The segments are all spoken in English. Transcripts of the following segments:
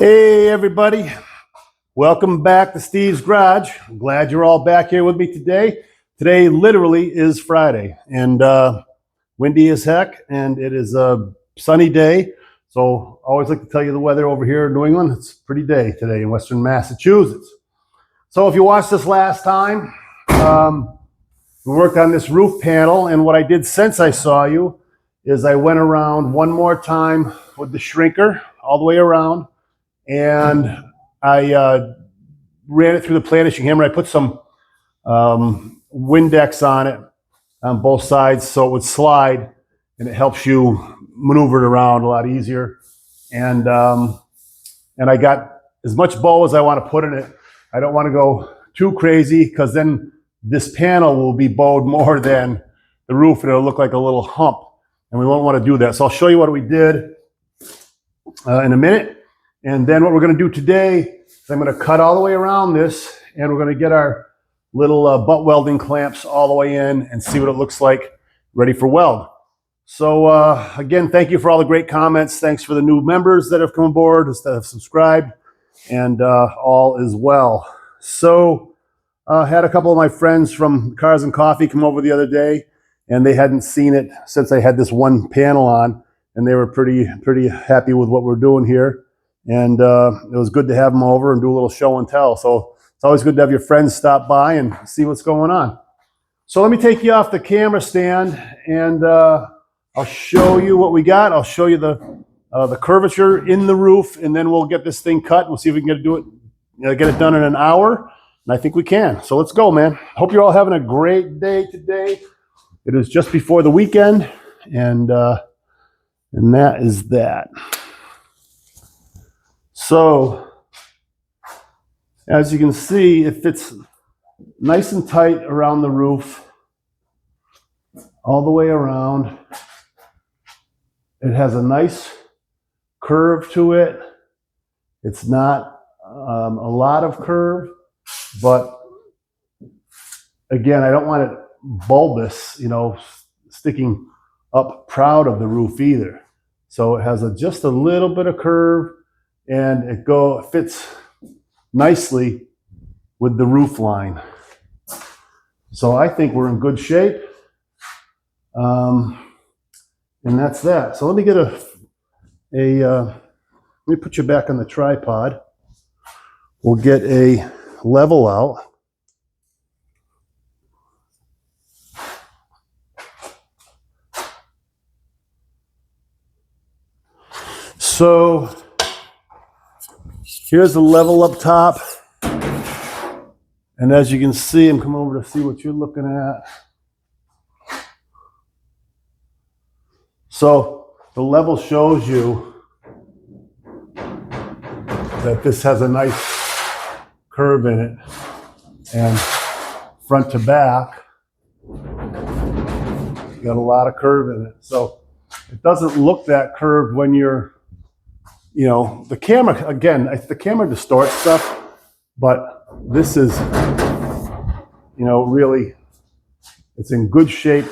Hey everybody, welcome back to Steve's Garage. I'm glad you're all back here with me today. Today literally is Friday and windy as heck, and it is a sunny day. So I always like to tell you the weather over here in New England. It's a pretty day today in Western Massachusetts. So if you watched this last time, we worked on this roof panel, and what I did since I saw you is I went around one more time with the shrinker all the way around. And I ran it through the planishing hammer. I put some Windex on it on both sides so it would slide, and it helps you maneuver it around a lot easier. And I got as much bow as I want to put in it. I don't want to go too crazy because then this panel will be bowed more than the roof, and it'll look like a little hump, and we won't want to do that. So I'll show you what we did in a minute. And then what we're going to do today is I'm going to cut all the way around this, and we're going to get our little butt welding clamps all the way in and see what it looks like ready for weld. So again, thank you for all the great comments. Thanks for the new members that have come aboard, that have subscribed, and all is well. So I had a couple of my friends from Cars and Coffee come over the other day, and they hadn't seen it since I had this one panel on, and they were pretty happy with what we're doing here. And it was good to have them over and do a little show and tell. So it's always good to have your friends stop by and see what's going on. So let me take you off the camera stand, and I'll show you what we got. I'll show you the curvature in the roof, and then we'll get this thing cut. We'll see if we can get it done in an hour. And I think we can. So let's go, man. Hope you're all having a great day today. It is just before the weekend, and that is that. So, as you can see, it fits nice and tight around the roof, all the way around. It has a nice curve to it. It's not a lot of curve, but again, I don't want it bulbous, sticking up proud of the roof either. So it has just a little bit of curve, and it fits nicely with the roof line. So I think we're in good shape. And that's that. So let me get let me put you back on the tripod. We'll get a level out. So here's the level up top. And as you can see, I'm coming over to see what you're looking at. So the level shows you that this has a nice curve in it. And front to back, you got a lot of curve in it. So it doesn't look that curved when you're, the camera, again, the camera distorts stuff, but this is, really, it's in good shape.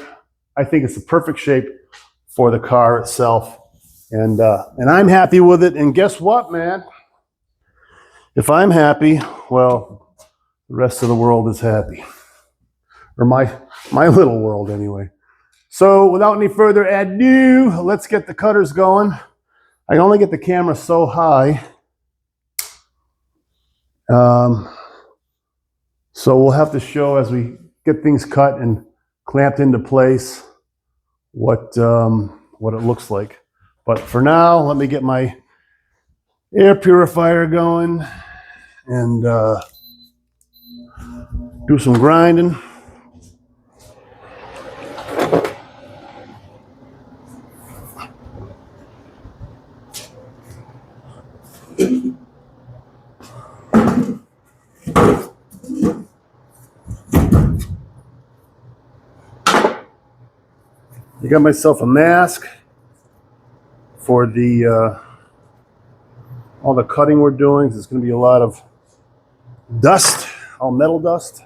I think it's the perfect shape for the car itself. And I'm happy with it. And guess what, man? If I'm happy, well, the rest of the world is happy. Or my little world anyway. So without any further ado, let's get the cutters going. I can only get the camera so high. So we'll have to show as we get things cut and clamped into place what it looks like. But for now, let me get my air purifier going and do some grinding. I got myself a mask for all the cutting we're doing. There's going to be a lot of dust, all metal dust.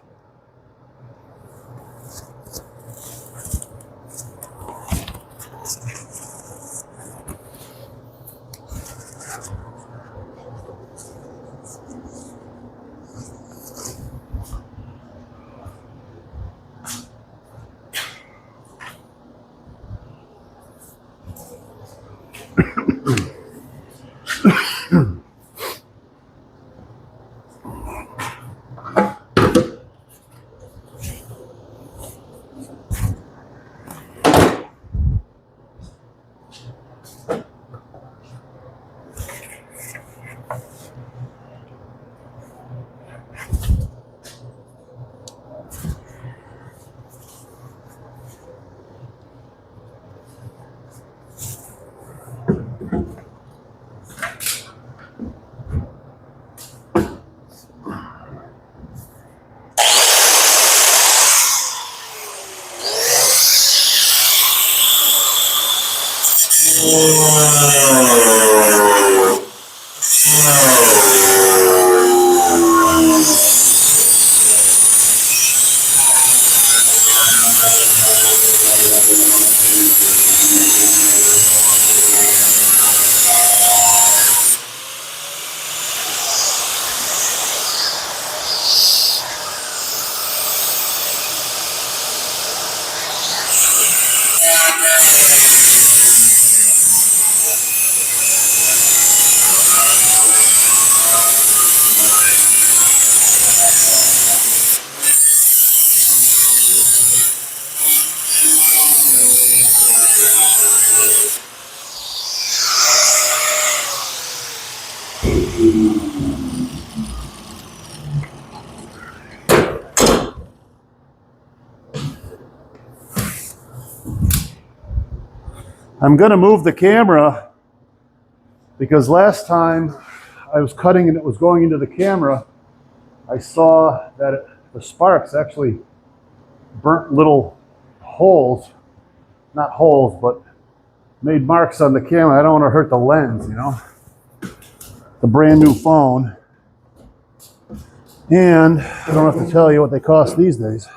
I'm going to move the camera because last time I was cutting and it was going into the camera, I saw that the sparks actually burnt little holes, not holes, but made marks on the camera. I don't want to hurt the lens, you know. The brand new phone. And I don't have to tell you what they cost these days.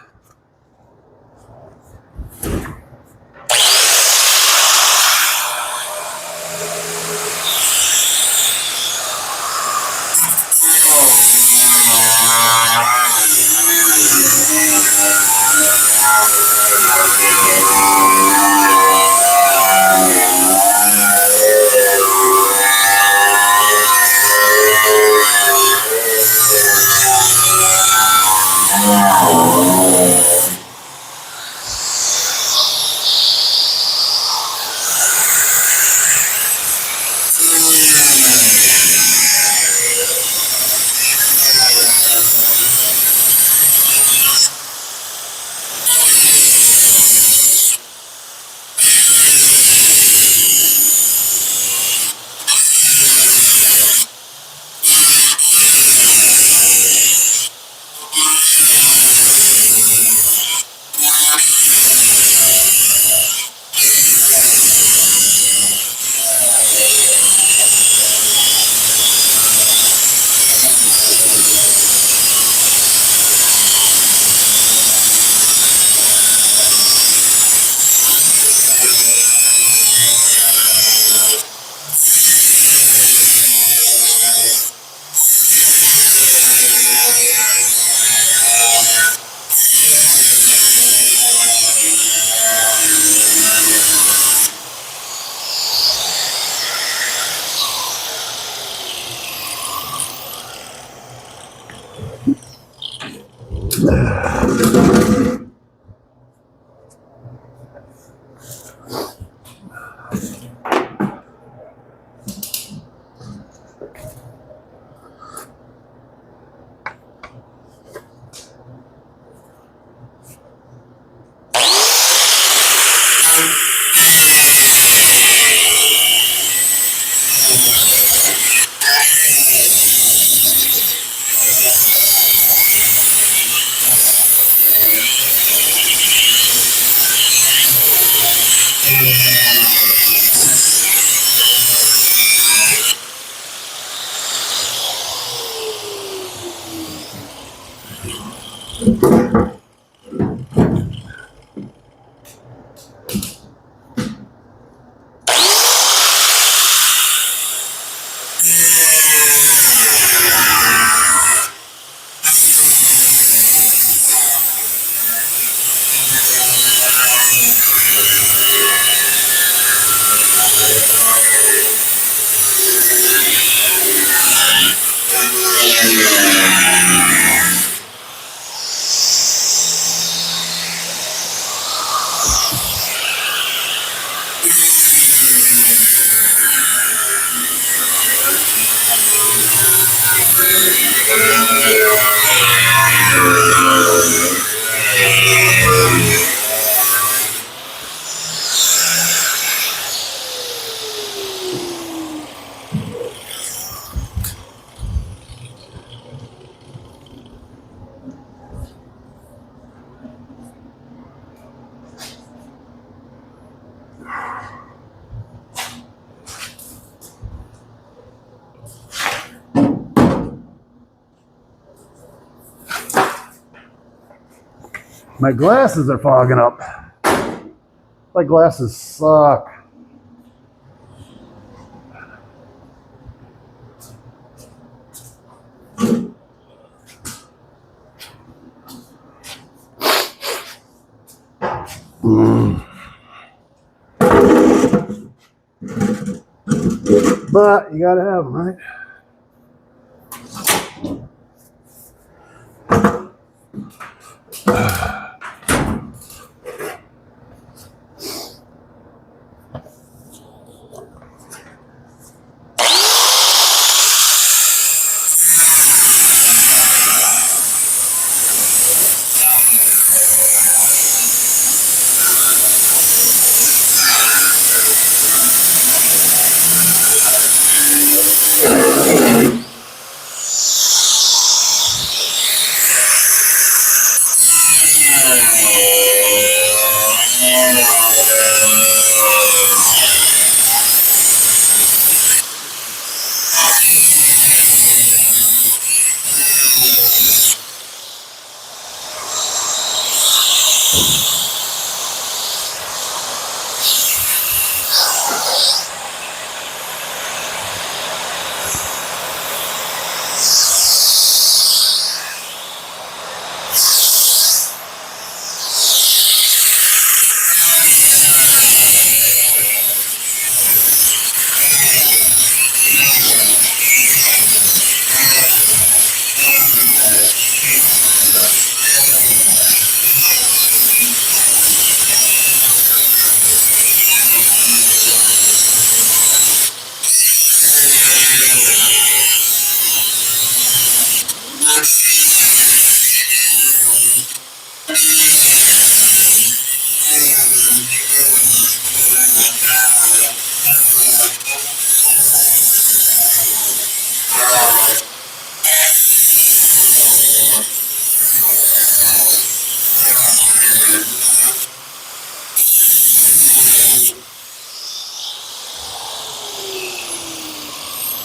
My glasses are fogging up. My glasses suck. But you gotta have them, right?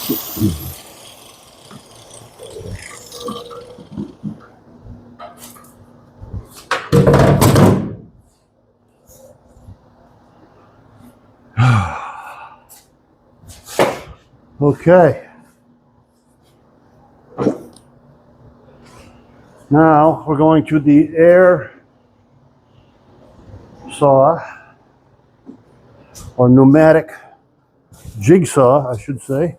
Okay. Now we're going to the air saw, or pneumatic jigsaw, I should say.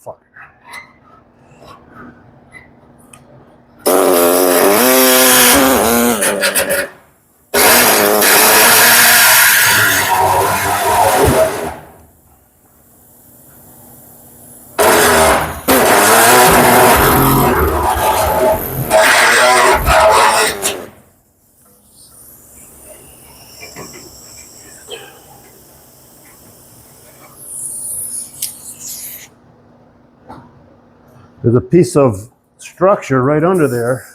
Fuck. There's a piece of structure right under there.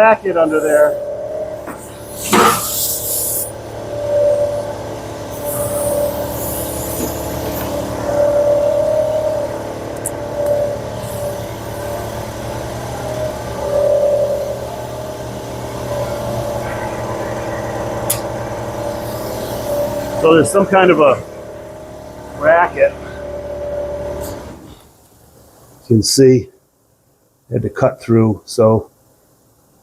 bracket under there. So there's some kind of a bracket. You can see I had to cut through, so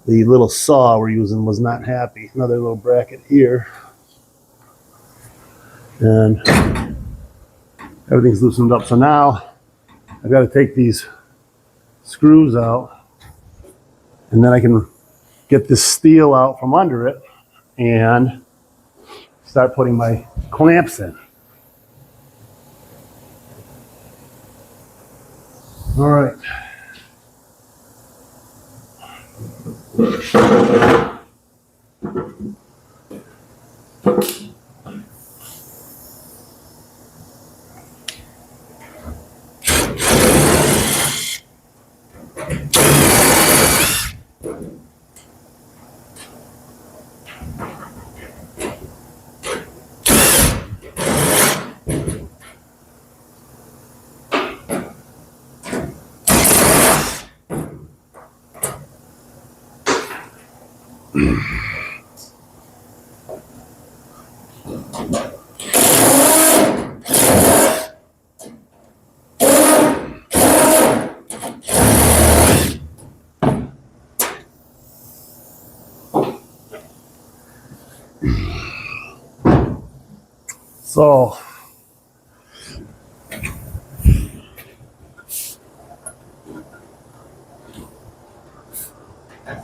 the little saw we're using was not happy. Another little bracket here. And everything's loosened up. So now I've got to take these screws out, and then I can get this steel out from under it and start putting my clamps in. All right. So I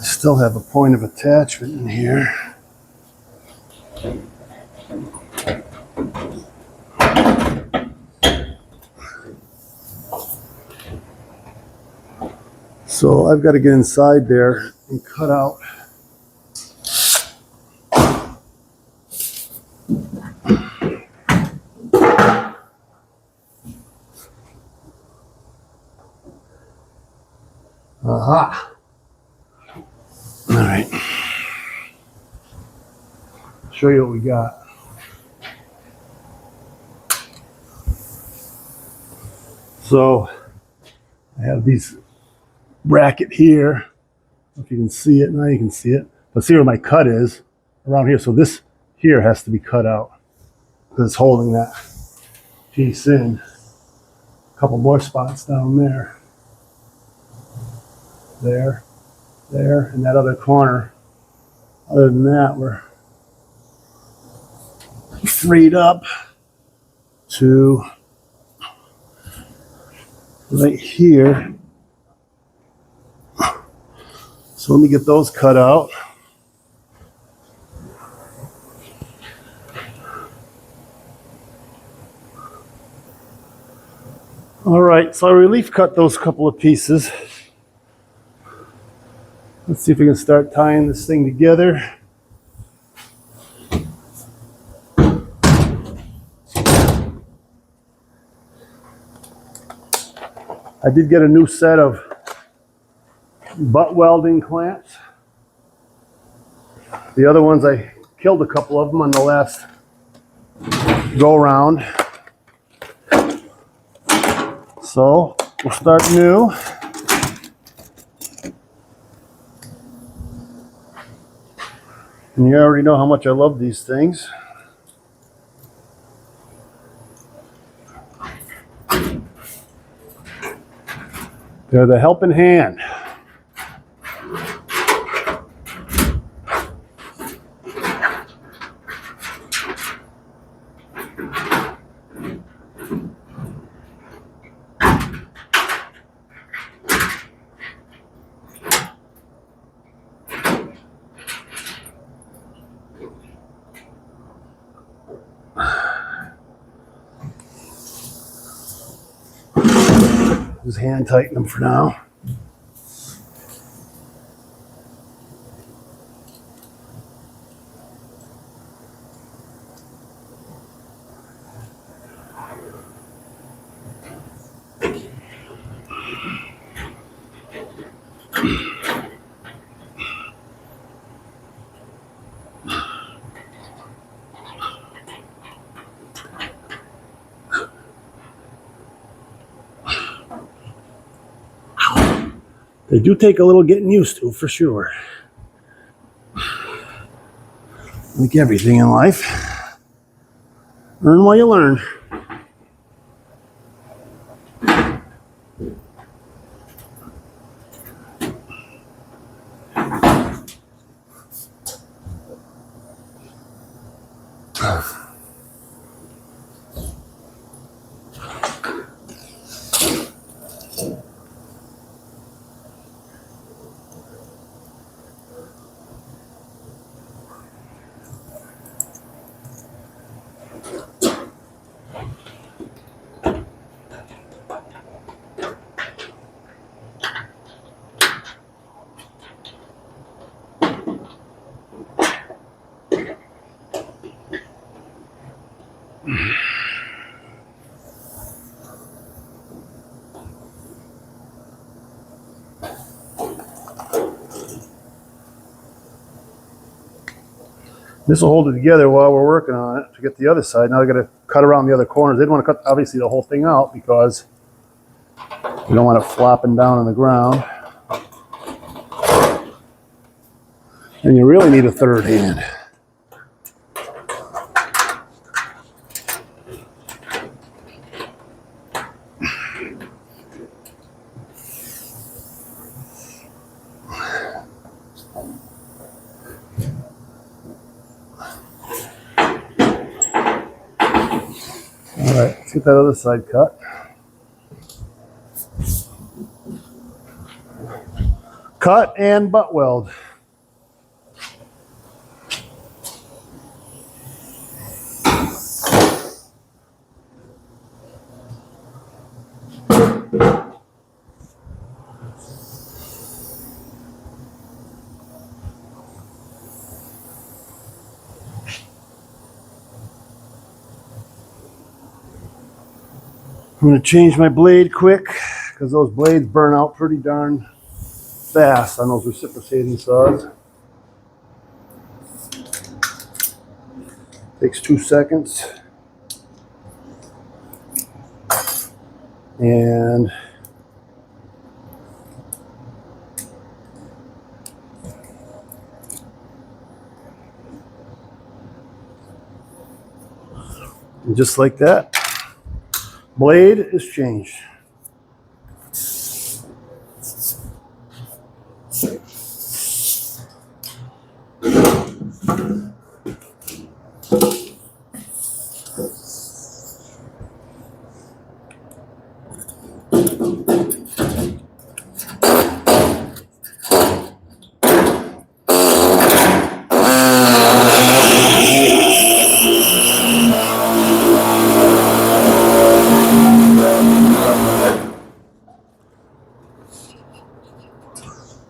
still have a point of attachment in here. So I've got to get inside there and cut out aha. All right. Show you what we got. So I have these bracket here. If you can see it, now you can see it. But see where my cut is around here. So this here has to be cut out because it's holding that piece in. A couple more spots down there. There, and that other corner. Other than that, we're freed up to right here. So let me get those cut out. All right, so I relief cut those couple of pieces. Let's see if we can start tying this thing together. I did get a new set of butt welding clamps. The other ones, I killed a couple of them on the last go round. So we'll start new. And you already know how much I love these things. They're the helping hand. Just hand tighten them for now. They do take a little getting used to, for sure. Like everything in life. Learn while you learn. This will hold it together while we're working on it to get the other side. Now I got to cut around the other corners. They didn't want to cut, obviously, the whole thing out because we don't want it flopping down on the ground. And you really need a third hand. All right, let's get that other side cut. Cut and butt weld. I'm going to change my blade quick because those blades burn out pretty darn fast on those reciprocating saws. Takes 2 seconds. And just like that, blade is changed.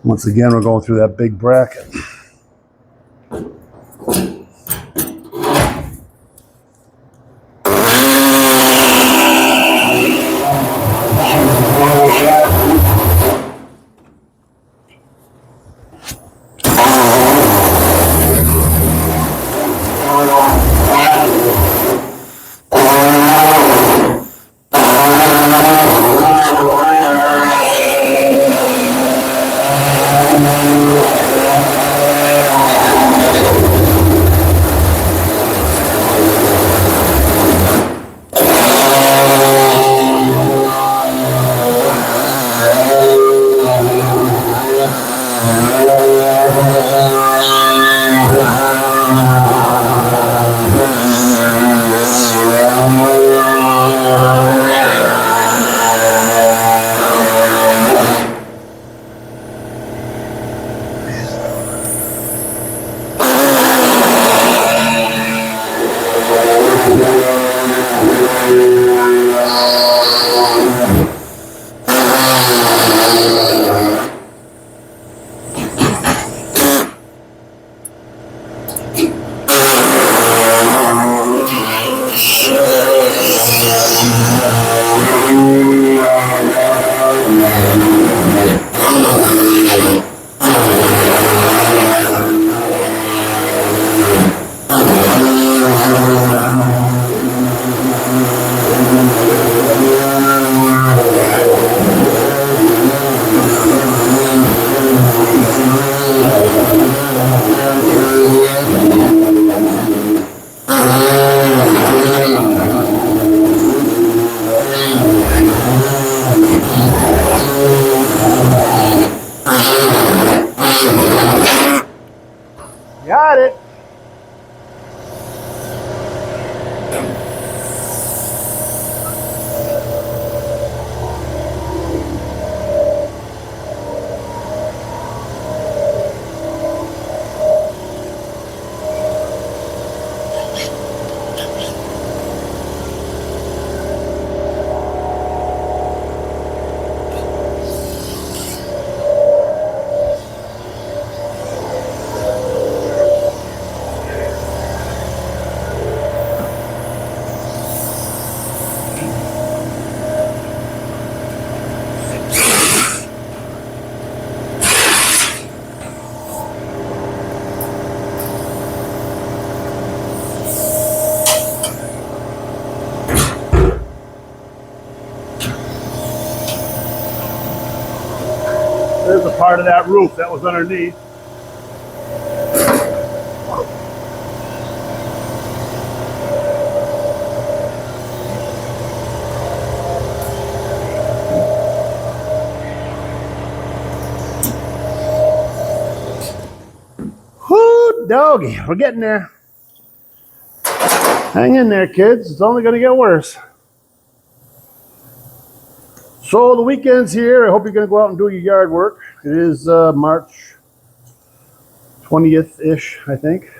Once again, we're going through that big bracket. There's a part of that roof that was underneath. Whoo, doggy, we're getting there. Hang in there, kids. It's only going to get worse. So the weekend's here. I hope you're going to go out and do your yard work. It is March 20th-ish, I think.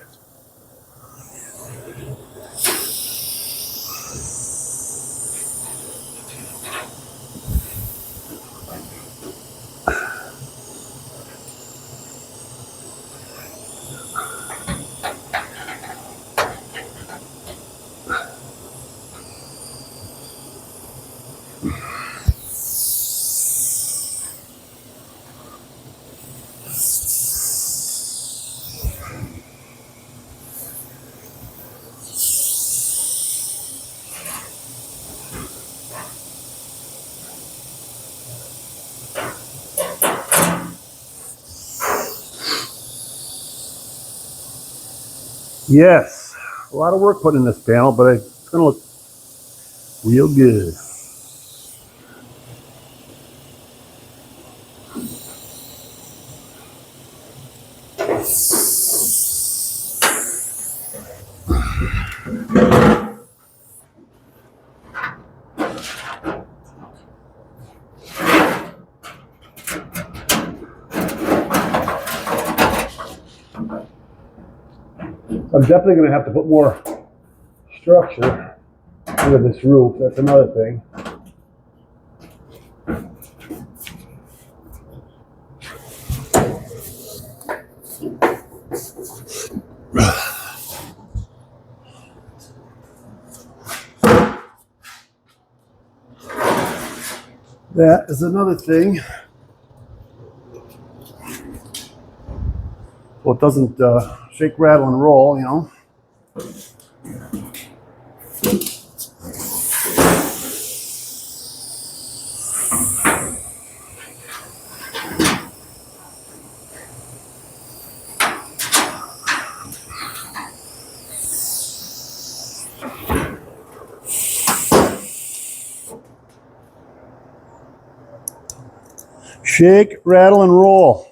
Yes, a lot of work put in this panel, but it's going to look real good. I'm definitely going to have to put more structure into this roof. That's another thing. That is another thing. So it doesn't shake, rattle, and roll, you know. Shake, rattle, and roll.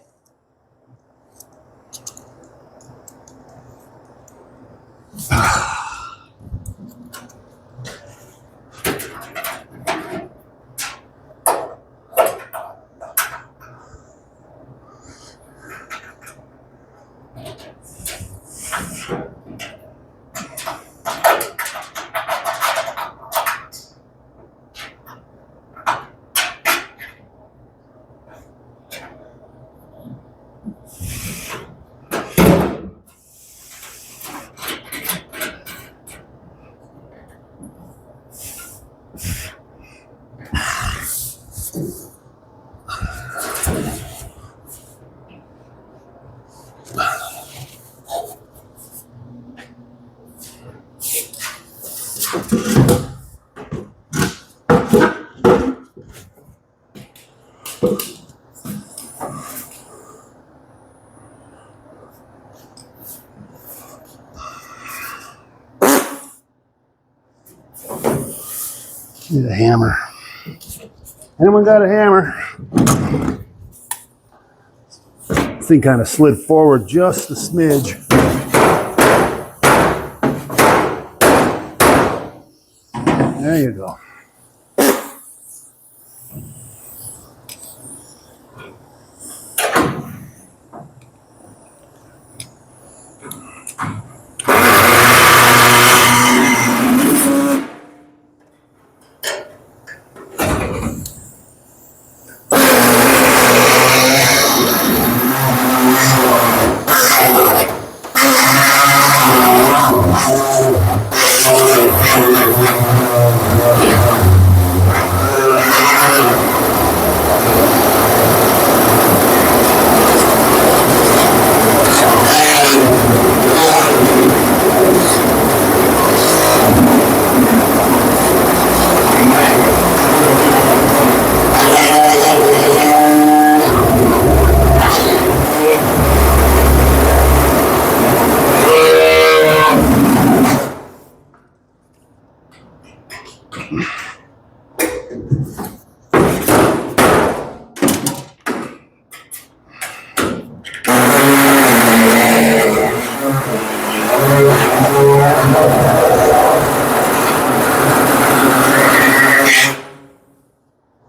Need a hammer. Anyone got a hammer? This thing kind of slid forward just a smidge. There you go.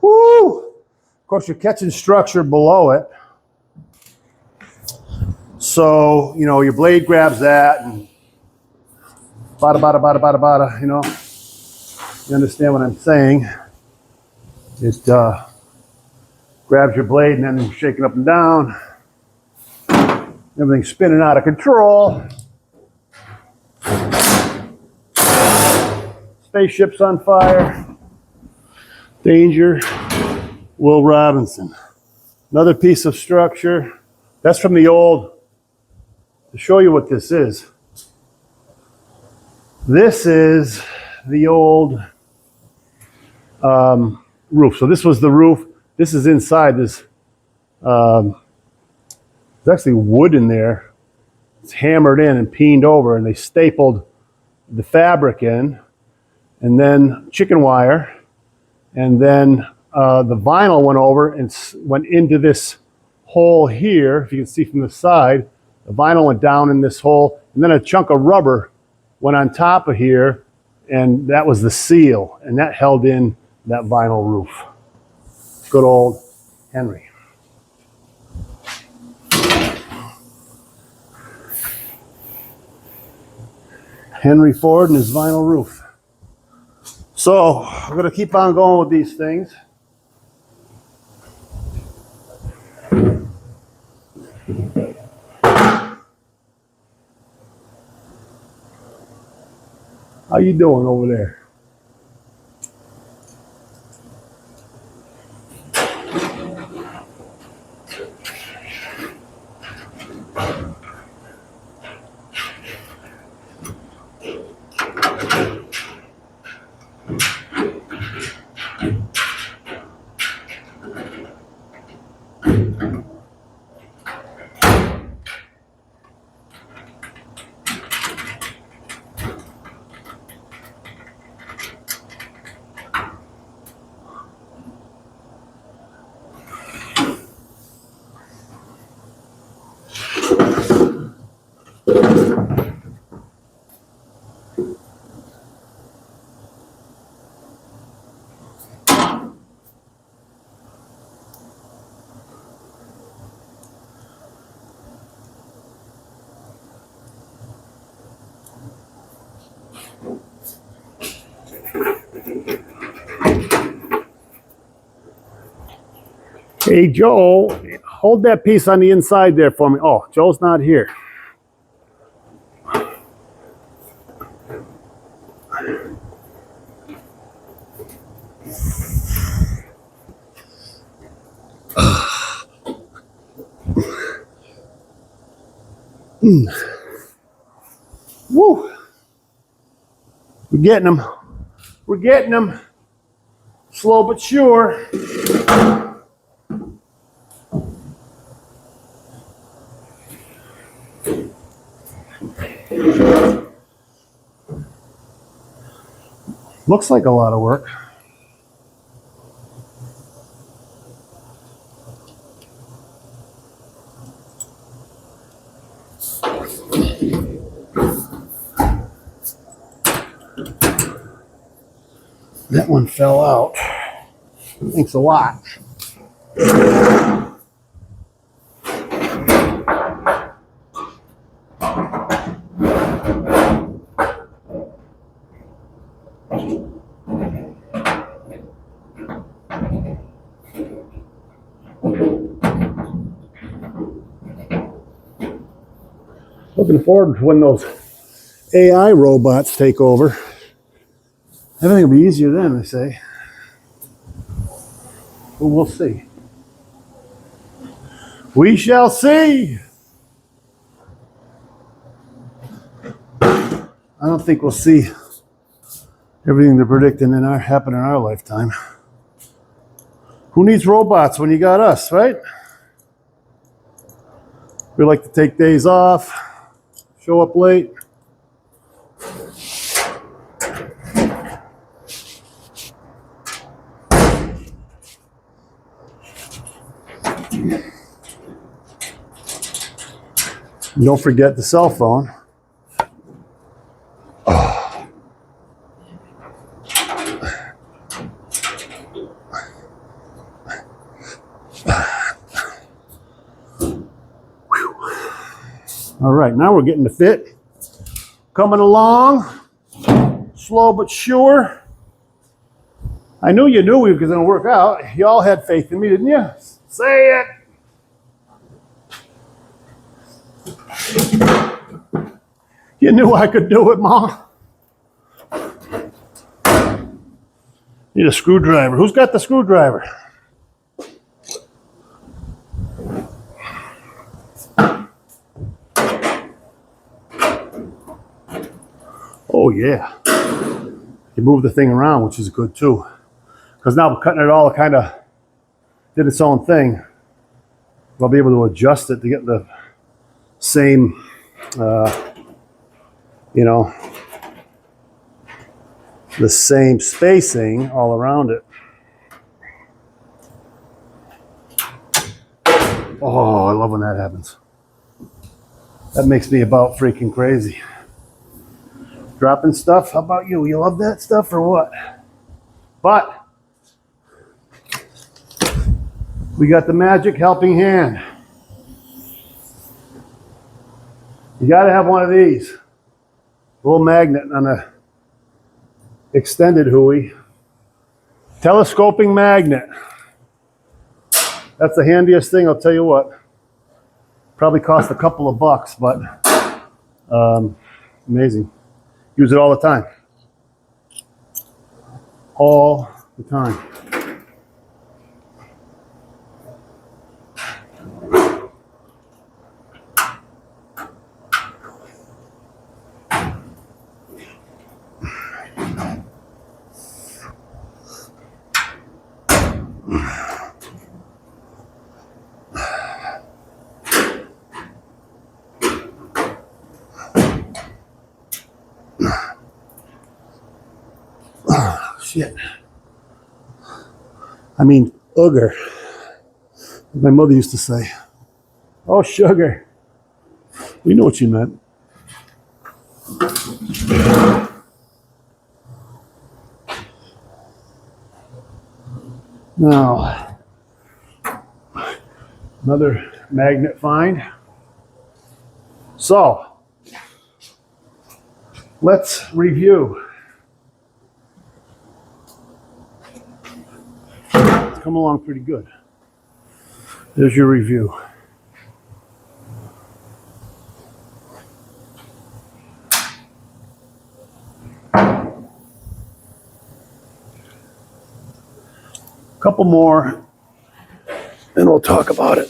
Woo! Of course, you're catching structure below it. So, you know, your blade grabs that and bada, bada, bada, bada, bada, you know. You understand what I'm saying? It grabs your blade and then you're shaking up and down. Everything's spinning out of control. Spaceship's on fire. Danger. Will Robinson. Another piece of structure. That's from the old, to show you what this is. This is the old roof. So this was the roof. This is inside this. There's actually wood in there. It's hammered in and peened over, and they stapled the fabric in, and then chicken wire, and then the vinyl went over and went into this hole here. If you can see from the side, the vinyl went down in this hole, and then a chunk of rubber went on top of here, and that was the seal, and that held in that vinyl roof. Good old Henry. Henry Ford and his vinyl roof. So we're going to keep on going with these things. How you doing over there? Hey, Joel, hold that piece on the inside there for me. Oh, Joel's not here. Woo! We're getting them. We're getting them. Slow but sure. Looks like a lot of work. That one fell out. Thanks a lot. Looking forward to when those AI robots take over. Everything will be easier then, they say. But we'll see. We shall see. I don't think we'll see everything they're predicting happen in our lifetime. Who needs robots when you got us, right? We like to take days off, show up late. Don't forget the cell phone. All right, now we're getting the fit. Coming along, slow but sure. I knew you knew we were going to work out. Y'all had faith in me, didn't you? Say it. You knew I could do it, Mom. Need a screwdriver. Who's got the screwdriver? Oh yeah. You move the thing around, which is good too. Because now we're cutting it all, it kind of did its own thing. I'll be able to adjust it to get the same, the same spacing all around it. Oh, I love when that happens. That makes me about freaking crazy. Dropping stuff. How about you? You love that stuff or what? But we got the magic helping hand. You got to have one of these. A little magnet on a extended Hui. Telescoping magnet. That's the handiest thing, I'll tell you what. Probably cost a couple of bucks, but amazing. Use it all the time. All the time. Shit. I mean, ooger. My mother used to say, oh, sugar. We know what you meant. Now, another magnet find. So, let's review. Come along pretty good. There's your review. Couple more, and we'll talk about it.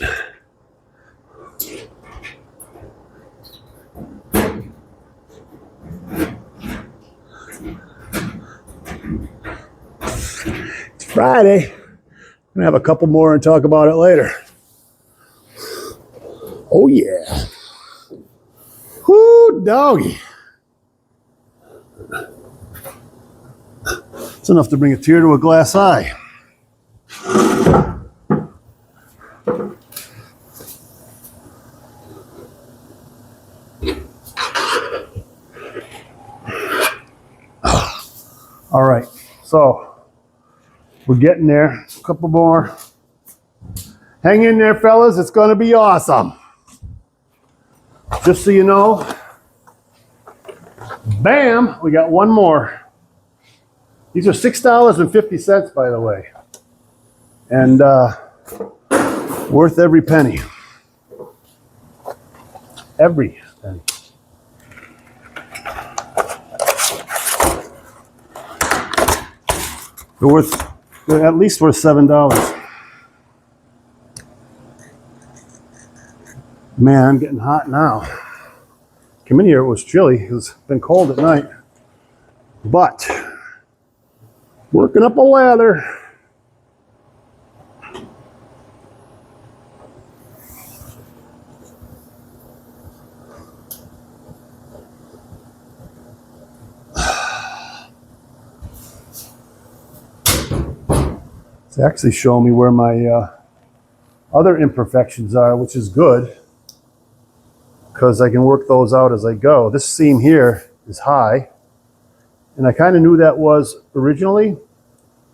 It's Friday. I'm gonna have a couple more and talk about it later. Oh yeah. Whoo, doggy. It's enough to bring a tear to a glass eye. All right, so We're getting there. A couple more. Hang in there, fellas. It's going to be awesome. Just so you know, bam, we got one more. These are $6.50, by the way. And worth every penny. Every penny. They're at least worth $7. Man, I'm getting hot now. Came in here, it was chilly. It's been cold at night. But, working up a lather. It's actually showing me where my other imperfections are, which is good, because I can work those out as I go. This seam here is high, and I kind of knew that was originally,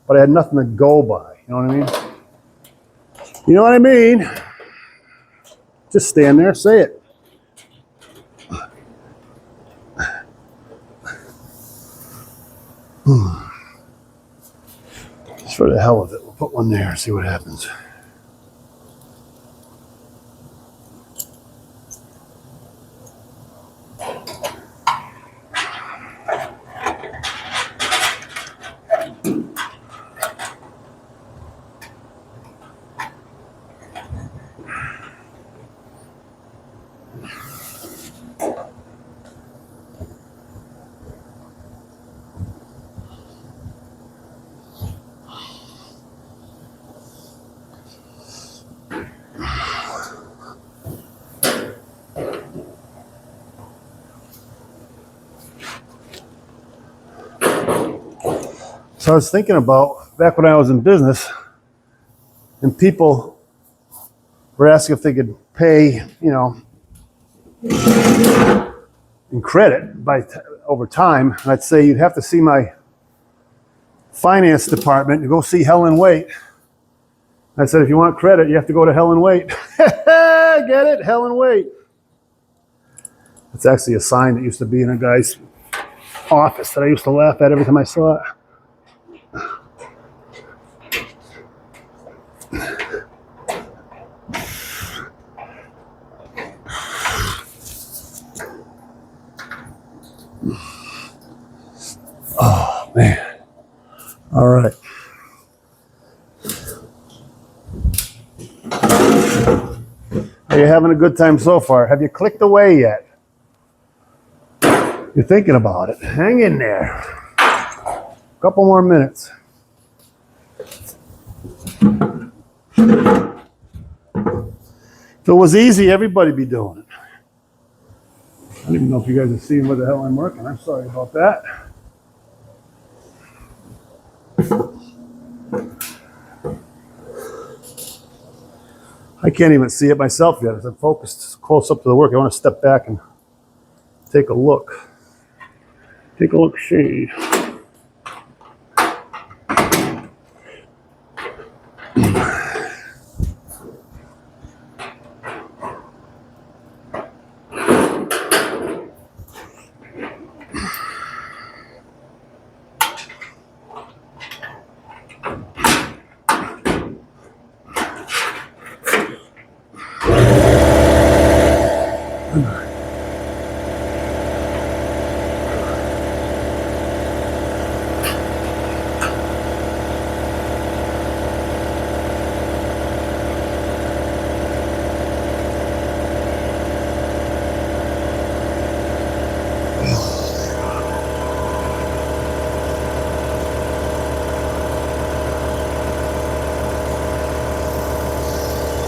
but I had nothing to go by. You know what I mean? You know what I mean? Just stand there, say it. Just for the hell of it, we'll put one there and see what happens. So I was thinking about back when I was in business, and people were asking if they could pay, you know, in credit over time. And I'd say you'd have to see my finance department and go see Helen Waite. I said, if you want credit, you have to go to Helen Waite. Get it? Helen Waite. It's actually a sign that used to be in a guy's office that I used to laugh at every time I saw it. Oh, man. All right. Are you having a good time so far? Have you clicked away yet? You're thinking about it. Hang in there. A couple more minutes. If it was easy, everybody'd be doing it. I don't even know if you guys are seeing where the hell I'm working. I'm sorry about that. I can't even see it myself yet as I'm focused close up to the work. I want to step back and take a look. Take a look, see.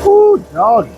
Ooh, doggy.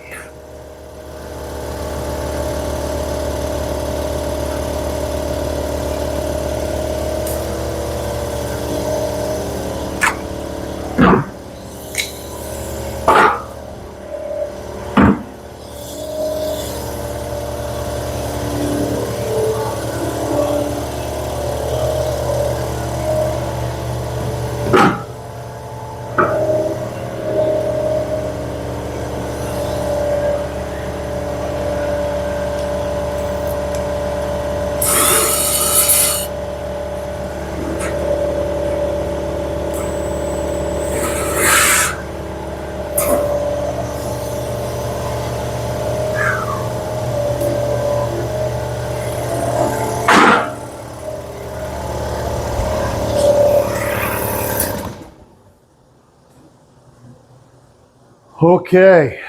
Okay.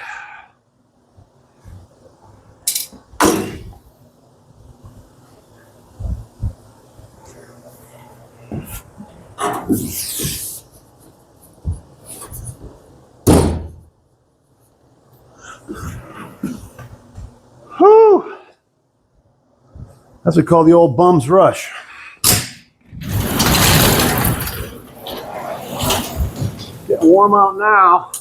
Whew. That's what we call the old bum's rush. Getting warm out now.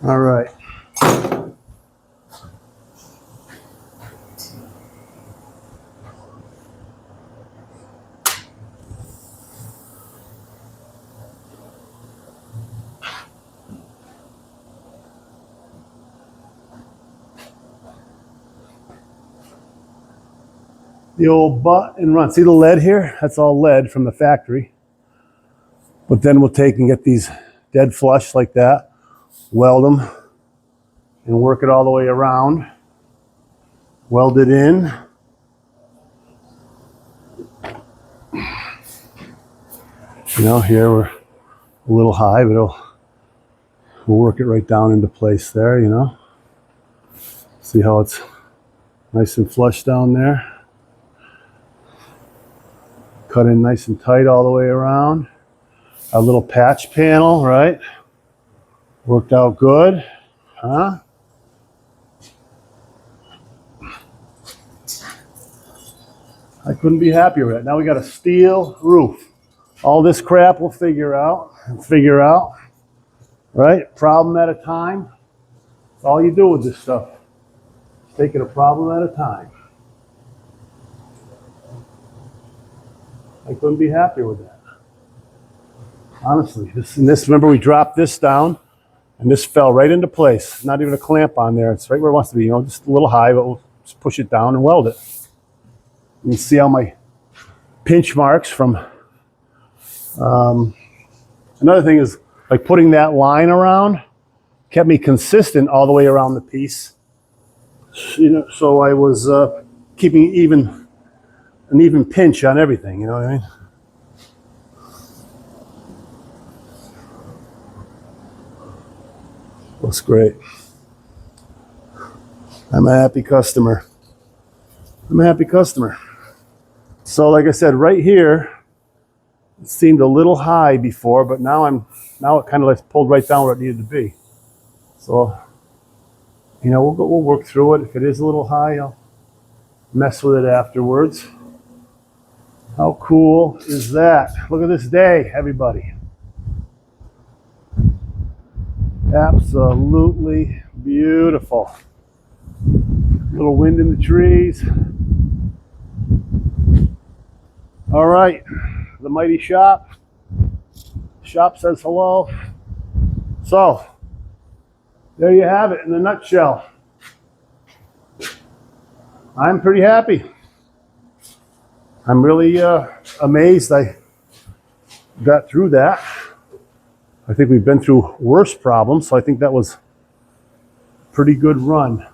All right. The old butt and run. See the lead here? That's all lead from the factory. But then we'll take and get these dead flush like that, weld them, and work it all the way around. Weld it in. You know, here we're a little high, but we'll work it right down into place there, you know. See how it's nice and flush down there. Cut in nice and tight all the way around. Our little patch panel, right? Worked out good, huh? I couldn't be happier with it. Now we got a steel roof. All this crap we'll figure out, right? Problem at a time. That's all you do with this stuff. Take it a problem at a time. I couldn't be happier with that. Honestly, remember we dropped this down and this fell right into place. Not even a clamp on there. It's right where it wants to be, you know, just a little high, but we'll just push it down and weld it. You can see all my pinch marks from, another thing is like putting that line around kept me consistent all the way around the piece. You know, so I was keeping an even pinch on everything, you know what I mean? Looks great. I'm a happy customer. I'm a happy customer. So like I said, right here, it seemed a little high before, but now it kind of like pulled right down where it needed to be. So, you know, we'll work through it. If it is a little high, I'll mess with it afterwards. How cool is that? Look at this day, everybody. Absolutely beautiful. Little wind in the trees. All right, the mighty shop. Shop says hello. So, there you have it in a nutshell. I'm pretty happy. I'm really amazed I got through that. I think we've been through worse problems, so I think that was a pretty good run.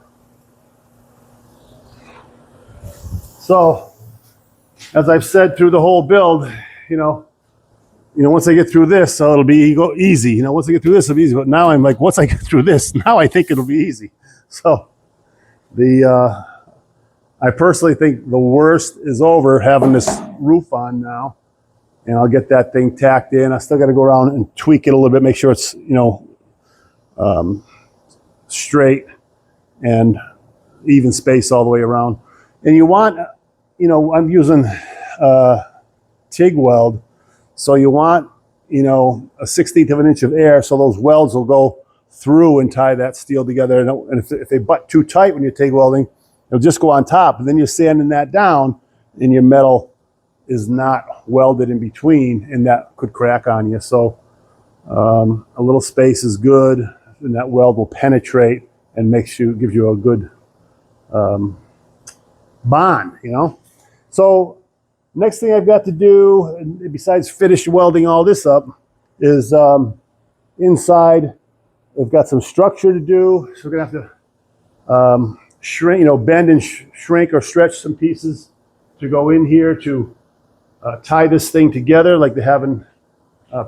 So, as I've said through the whole build, you know, once I get through this, so it'll be easy. You know, once I get through this, it'll be easy. But now I'm like, once I get through this, now I think it'll be easy. So, I personally think the worst is over, having this roof on now, and I'll get that thing tacked in. I still got to go around and tweak it a little bit, make sure it's, you know, straight and even space all the way around. And you want, you know, I'm using TIG weld, so you want, you know, a 1/16 of an inch of air, so those welds will go through and tie that steel together. And if they butt too tight when you're TIG welding, it'll just go on top, and then you're sanding that down, and your metal is not welded in between, and that could crack on you. So a little space is good, and that weld will penetrate and gives you a good bond, you know. So next thing I've got to do, besides finish welding all this up, is inside. We've got some structure to do, so we're gonna have to shrink, you know, bend and shrink or stretch some pieces to go in here to tie this thing together like they have in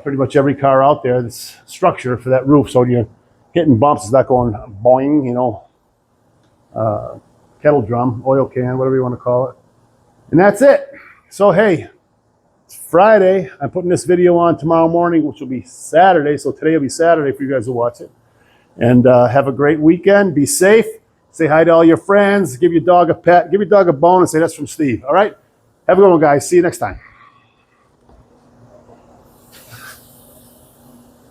pretty much every car out there, this structure for that roof. So when you're hitting bumps, it's not going boing, you know, kettle drum, oil can, whatever you want to call it. And that's it. So, hey, it's Friday. I'm putting this video on tomorrow morning, which will be Saturday. So today will be Saturday for you guys to watch it. And have a great weekend. Be safe. Say hi to all your friends. Give your dog a pet. Give your dog a bone and say that's from Steve. All right? Have a good one, guys. See you next time.